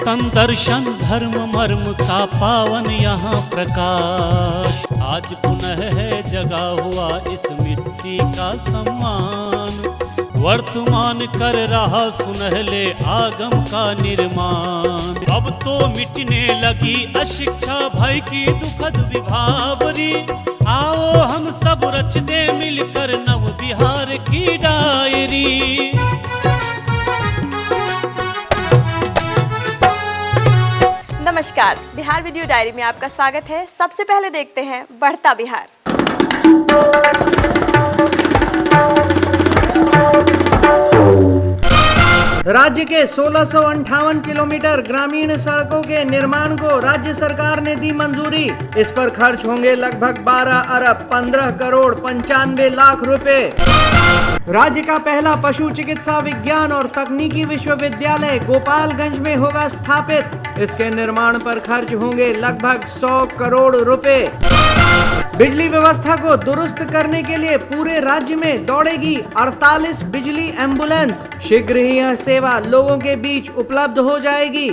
तन दर्शन धर्म मर्म का पावन यहाँ प्रकाश। आज पुनः है जगा हुआ इस मिट्टी का सम्मान, वर्तमान कर रहा सुनहले आगम का निर्माण। अब तो मिटने लगी अशिक्षा भय की दुखद विभावरी, आओ हम सब रच दे मिलकर नव बिहार की डायरी। नमस्कार, बिहार वीडियो डायरी में आपका स्वागत है। सबसे पहले देखते हैं बढ़ता बिहार। राज्य के 1658 किलोमीटर ग्रामीण सड़कों के निर्माण को राज्य सरकार ने दी मंजूरी। इस पर खर्च होंगे लगभग 12 अरब 15 करोड़ 95 लाख रुपए। राज्य का पहला पशु चिकित्सा विज्ञान और तकनीकी विश्वविद्यालय गोपालगंज में होगा स्थापित। इसके निर्माण पर खर्च होंगे लगभग 100 करोड़ रुपए। बिजली व्यवस्था को दुरुस्त करने के लिए पूरे राज्य में दौड़ेगी 48 बिजली एम्बुलेंस। शीघ्र ही यह सेवा लोगों के बीच उपलब्ध हो जाएगी।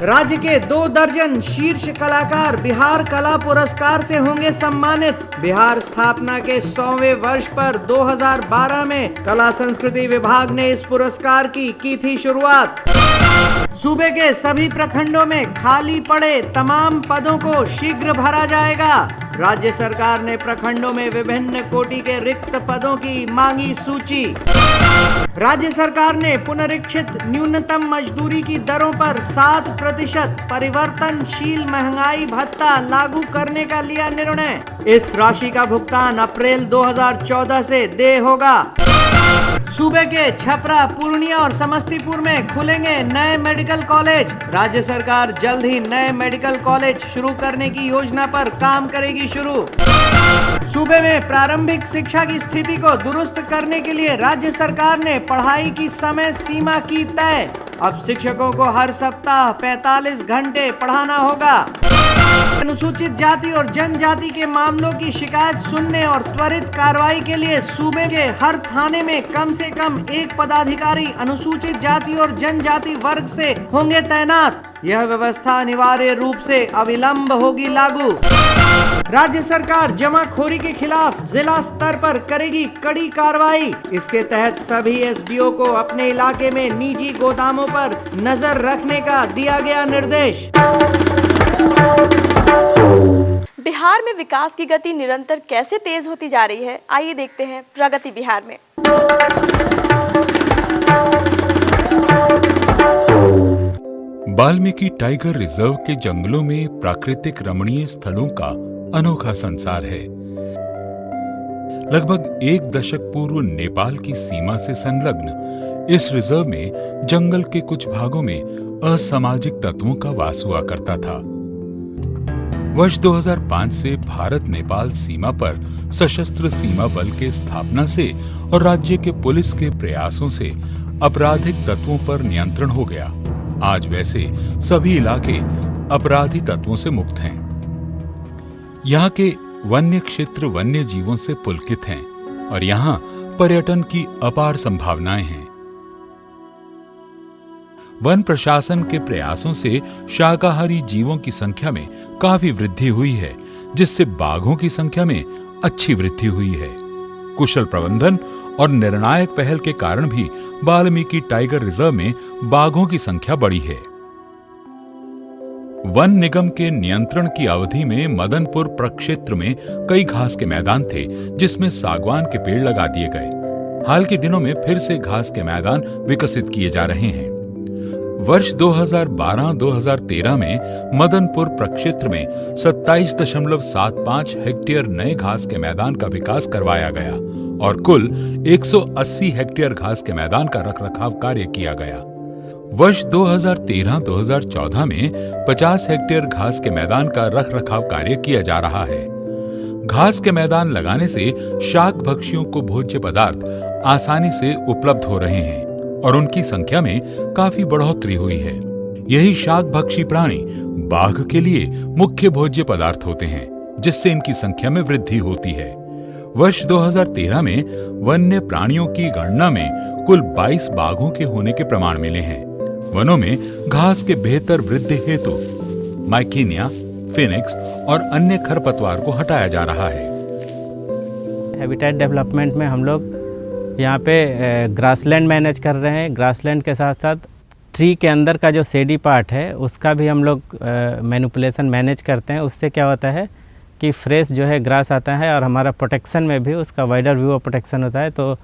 राज्य के 2 दर्जन शीर्ष कलाकार बिहार कला पुरस्कार से होंगे सम्मानित। बिहार स्थापना के 100वें वर्ष पर 2012 में कला संस्कृति विभाग ने इस पुरस्कार की थी शुरुआत। सूबे के सभी प्रखंडों में खाली पड़े तमाम पदों को शीघ्र भरा जाएगा। राज्य सरकार ने प्रखंडों में विभिन्न कोटि के रिक्त पदों की मांगी सूची। राज्य सरकार ने पुनरीक्षित न्यूनतम मजदूरी की दरों पर 7% परिवर्तनशील महंगाई भत्ता लागू करने का लिया निर्णय। इस राशि का भुगतान अप्रैल 2014 से देय होगा। सूबे के छपरा, पूर्णिया और समस्तीपुर में खुलेंगे नए मेडिकल कॉलेज। राज्य सरकार जल्द ही नए मेडिकल कॉलेज शुरू करने की योजना पर काम करेगी शुरू। सूबे में प्रारंभिक शिक्षा की स्थिति को दुरुस्त करने के लिए राज्य सरकार ने पढ़ाई की समय सीमा की तय। अब शिक्षकों को हर सप्ताह 45 घंटे पढ़ाना होगा। अनुसूचित जाति और जनजाति के मामलों की शिकायत सुनने और त्वरित कार्रवाई के लिए सूबे के हर थाने में कम से कम एक पदाधिकारी अनुसूचित जाति और जनजाति वर्ग से होंगे तैनात। यह व्यवस्था अनिवार्य रूप से अविलंब होगी लागू। राज्य सरकार जमाखोरी के खिलाफ जिला स्तर पर करेगी कड़ी कार्रवाई। इसके तहत सभी एसडीओ को अपने इलाके में निजी गोदामों पर नजर रखने का दिया गया निर्देश। बिहार में विकास की गति निरंतर कैसे तेज होती जा रही है, आइए देखते हैं प्रगति बिहार में। वाल्मीकि टाइगर रिजर्व के जंगलों में प्राकृतिक रमणीय स्थलों का अनोखा संसार है। लगभग 1 दशक पूर्व नेपाल की सीमा से संलग्न इस रिजर्व में जंगल के कुछ भागों में असामाजिक तत्वों का वास हुआ करता था। वर्ष 2005 से भारत नेपाल सीमा पर सशस्त्र सीमा बल के स्थापना से और राज्य के पुलिस के प्रयासों से आपराधिक तत्वों पर नियंत्रण हो गया। आज वैसे सभी इलाके अपराधी तत्वों से मुक्त हैं। यहाँ के वन्य क्षेत्र वन्य जीवों से पुलकित हैं और यहाँ पर्यटन की अपार संभावनाएं हैं। वन प्रशासन के प्रयासों से शाकाहारी जीवों की संख्या में काफी वृद्धि हुई है, जिससे बाघों की संख्या में अच्छी वृद्धि हुई है। कुशल प्रबंधन और निर्णायक पहल के कारण भी वाल्मीकि टाइगर रिजर्व में बाघों की संख्या बढ़ी है। वन निगम के नियंत्रण की अवधि में मदनपुर प्रक्षेत्र में कई घास के मैदान थे, जिसमें सागवान के पेड़ लगा दिए गए। हाल के दिनों में फिर से घास के मैदान विकसित किए जा रहे हैं। वर्ष 2012-2013 में मदनपुर प्रक्षेत्र में 27.75 हेक्टेयर नए घास के मैदान का विकास करवाया गया और कुल 180 हेक्टेयर घास के मैदान का रखरखाव कार्य किया गया। वर्ष 2013-2014 में 50 हेक्टेयर घास के मैदान का रखरखाव कार्य किया जा रहा है। घास के मैदान लगाने से शाक भक्षियों को भोज्य पदार्थ आसानी से उपलब्ध हो रहे हैं और उनकी संख्या में काफी बढ़ोतरी हुई है। यही शाक भक्षी प्राणी बाघ के लिए मुख्य भोज्य पदार्थ होते हैं, जिससे इनकी संख्या में वृद्धि होती है। वर्ष 2013 में वन्य प्राणियों की गणना में कुल 22 बाघों के होने के प्रमाण मिले हैं। वनों में घास के बेहतर वृद्धि हेतु माइकिनिया, फिनिक्स और अन्य खरपतवार को हटाया जा रहा है। हैबिटेट डेवलपमेंट में हम लोग यहाँ पे ग्रासलैंड मैनेज कर रहे हैं। ग्रासलैंड के साथ साथ ट्री के अंदर का जो सेडी पार्ट है उसका भी हम लोग मैनिपुलेशन मैनेज करते हैं। उससे क्या होता है कि फ्रेश जो है ग्रास आता है और हमारा प्रोटेक्शन में भी उसका वाइडर व्यू ऑफ प्रोटेक्शन होता है। तो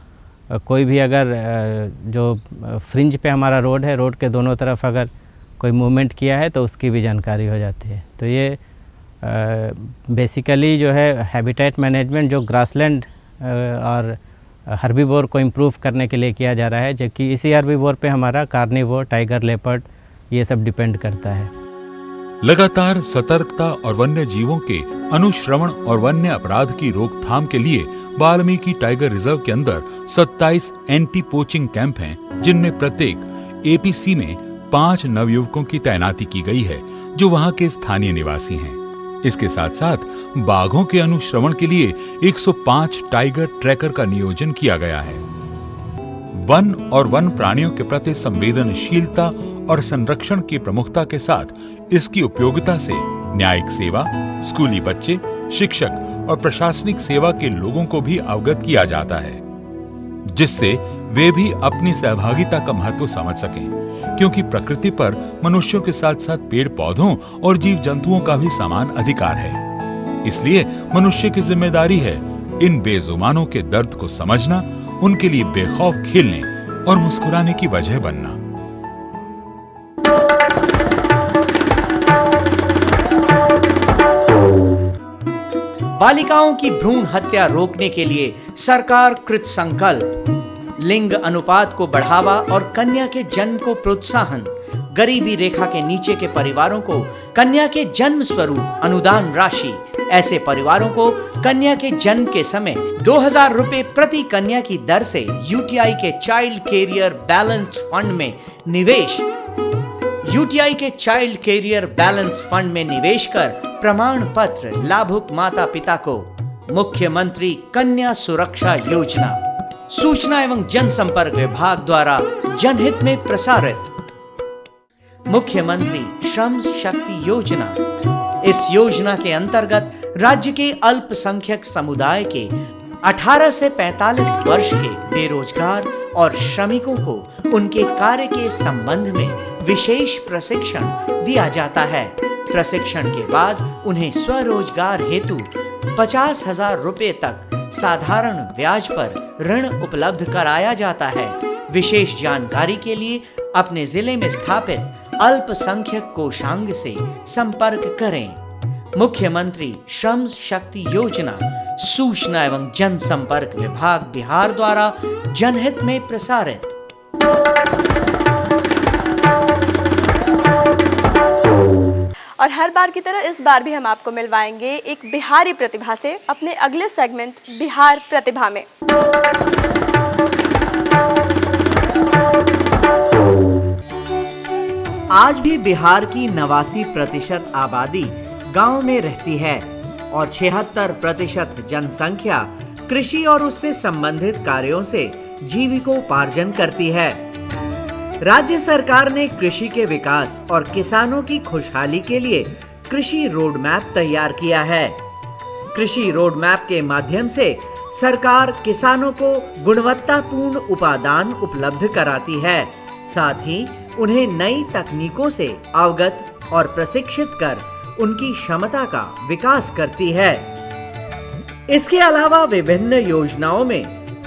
कोई भी अगर जो फ्रिंज पे हमारा रोड है, रोड के दोनों तरफ अगर कोई मूवमेंट किया है तो उसकी भी जानकारी हो जाती है। तो ये बेसिकली जो है हैबिटेट मैनेजमेंट जो ग्रासलैंड और हर्बीवोर को इम्प्रूव करने के लिए किया जा रहा है, जबकि इसी हर्बीवोर पे हमारा कार्निवोर, टाइगर, लेपर्ड ये सब डिपेंड करता है। लगातार सतर्कता और वन्य जीवों के अनुश्रवण और वन्य अपराध की रोकथाम के लिए वाल्मीकि टाइगर रिजर्व के अंदर 27 एंटी पोचिंग कैंप हैं, जिनमें प्रत्येक एपीसी में 5 नवयुवकों की तैनाती की गई है जो वहां के स्थानीय निवासी हैं। इसके साथ साथ बाघों के अनुश्रवण के लिए 105 टाइगर ट्रैकर का नियोजन किया गया है। वन और वन प्राणियों के प्रति संवेदनशीलता और संरक्षण की प्रमुखता के साथ इसकी उपयोगिता से न्यायिक सेवा, स्कूली बच्चे, शिक्षक और प्रशासनिक सेवा के लोगों को भी अवगत किया जाता है, जिससे वे भी अपनी सहभागिता का महत्व समझ सकें, क्योंकि प्रकृति पर मनुष्यों के साथ साथ पेड़ पौधों और जीव जंतुओं का भी समान अधिकार है। इसलिए मनुष्य की जिम्मेदारी है इन बेजुबानों के दर्द को समझना, उनके लिए बेखौफ खेलने और मुस्कुराने की वजह बनना। बालिकाओं की भ्रूण हत्या रोकने के लिए सरकार कृत संकल्प। लिंग अनुपात को बढ़ावा और कन्या के जन्म को प्रोत्साहन। गरीबी रेखा के नीचे के परिवारों को कन्या के जन्म स्वरूप अनुदान राशि। ऐसे परिवारों को कन्या के जन्म के समय 2000 रुपए प्रति कन्या की दर से यूटीआई के चाइल्ड कैरियर बैलेंस्ड फंड में निवेश। यूटीआई के चाइल्ड कैरियर बैलेंस फंड में निवेश कर प्रमाण पत्र लाभुक माता पिता को। मुख्यमंत्री कन्या सुरक्षा योजना सूचना एवं जनसंपर्क विभाग द्वारा जनहित में प्रसारित। मुख्यमंत्री श्रम शक्ति योजना, इस योजना के अंतर्गत राज्य के अल्पसंख्यक समुदाय के 18 से 45 वर्ष के बेरोजगार और श्रमिकों को उनके कार्य के संबंध में विशेष प्रशिक्षण दिया जाता है। प्रशिक्षण के बाद उन्हें स्वरोजगार हेतु 50,000 रुपए तक साधारण ब्याज पर ऋण उपलब्ध कराया जाता है। विशेष जानकारी के लिए अपने जिले में स्थापित अल्पसंख्यक कोषांग से संपर्क करें। मुख्यमंत्री श्रम शक्ति योजना सूचना एवं जनसंपर्क विभाग बिहार द्वारा जनहित में प्रसारित। और हर बार की तरह इस बार भी हम आपको मिलवाएंगे एक बिहारी प्रतिभा से अपने अगले सेगमेंट बिहार प्रतिभा में। आज भी बिहार की 89% आबादी गांव में रहती है और 76% जनसंख्या कृषि और उससे संबंधित कार्यों से जीविकोपार्जन करती है। राज्य सरकार ने कृषि के विकास और किसानों की खुशहाली के लिए कृषि रोड मैप तैयार किया है। कृषि रोड मैप के माध्यम से सरकार किसानों को गुणवत्तापूर्ण उपादान उपलब्ध कराती है, साथ ही उन्हें नई तकनीकों से अवगत और प्रशिक्षित कर उनकी क्षमता का विकास करती है। इसके अलावा विभिन्न योजनाओं में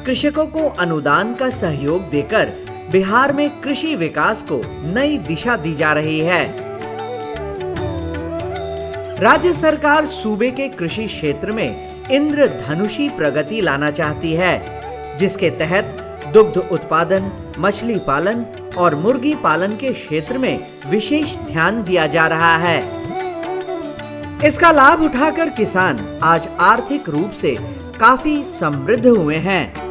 कृषकों को अनुदान का सहयोग देकर बिहार में कृषि विकास को नई दिशा दी जा रही है। राज्य सरकार सूबे के कृषि क्षेत्र में इंद्रधनुषी प्रगति लाना चाहती है, जिसके तहत दुग्ध उत्पादन, मछली पालन और मुर्गी पालन के क्षेत्र में विशेष ध्यान दिया जा रहा है। इसका लाभ उठाकर किसान आज आर्थिक रूप से काफी समृद्ध हुए हैं।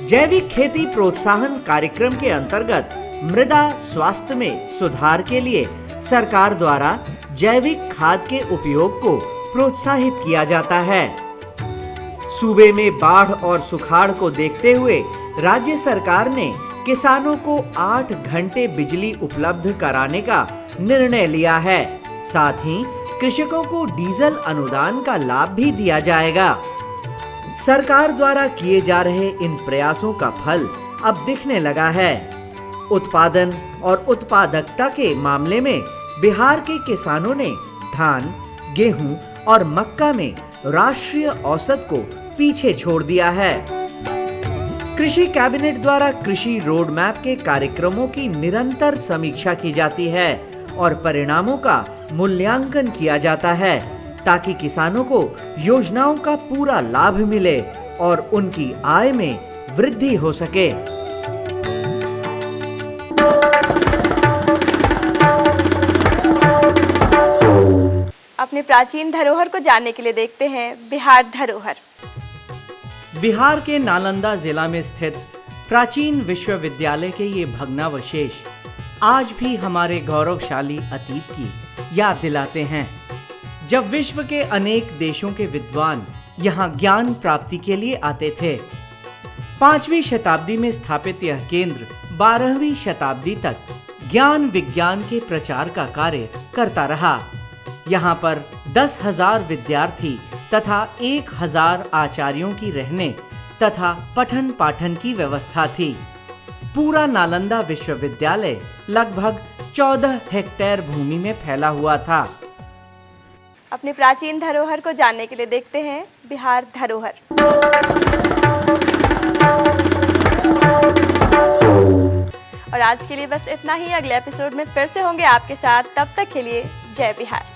जैविक खेती प्रोत्साहन कार्यक्रम के अंतर्गत मृदा स्वास्थ्य में सुधार के लिए सरकार द्वारा जैविक खाद के उपयोग को प्रोत्साहित किया जाता है। सूबे में बाढ़ और सुखाड़ को देखते हुए राज्य सरकार ने किसानों को 8 घंटे बिजली उपलब्ध कराने का निर्णय लिया है। साथ ही कृषकों को डीजल अनुदान का लाभ भी दिया जाएगा। सरकार द्वारा किए जा रहे इन प्रयासों का फल अब दिखने लगा है। उत्पादन और उत्पादकता के मामले में बिहार के किसानों ने धान, गेहूं और मक्का में राष्ट्रीय औसत को पीछे छोड़ दिया है। कृषि कैबिनेट द्वारा कृषि रोड मैप के कार्यक्रमों की निरंतर समीक्षा की जाती है और परिणामों का मूल्यांकन किया जाता है ताकि किसानों को योजनाओं का पूरा लाभ मिले और उनकी आय में वृद्धि हो सके। अपने प्राचीन धरोहर को जानने के लिए देखते हैं बिहार धरोहर। बिहार के नालंदा जिला में स्थित प्राचीन विश्वविद्यालय के ये भग्नावशेष आज भी हमारे गौरवशाली अतीत की याद दिलाते हैं, जब विश्व के अनेक देशों के विद्वान यहाँ ज्ञान प्राप्ति के लिए आते थे। 5वीं शताब्दी में स्थापित यह केंद्र 12वीं शताब्दी तक ज्ञान विज्ञान के प्रचार का कार्य करता रहा। यहाँ पर 10,000 विद्यार्थी तथा 1,000 आचार्यों की रहने तथा पठन पाठन की व्यवस्था थी। पूरा नालंदा विश्वविद्यालय लगभग 14 हेक्टेयर भूमि में फैला हुआ था। अपने प्राचीन धरोहर को जानने के लिए देखते हैं बिहार धरोहर। और आज के लिए बस इतना ही। अगले एपिसोड में फिर से होंगे आपके साथ। तब तक के लिए जय बिहार।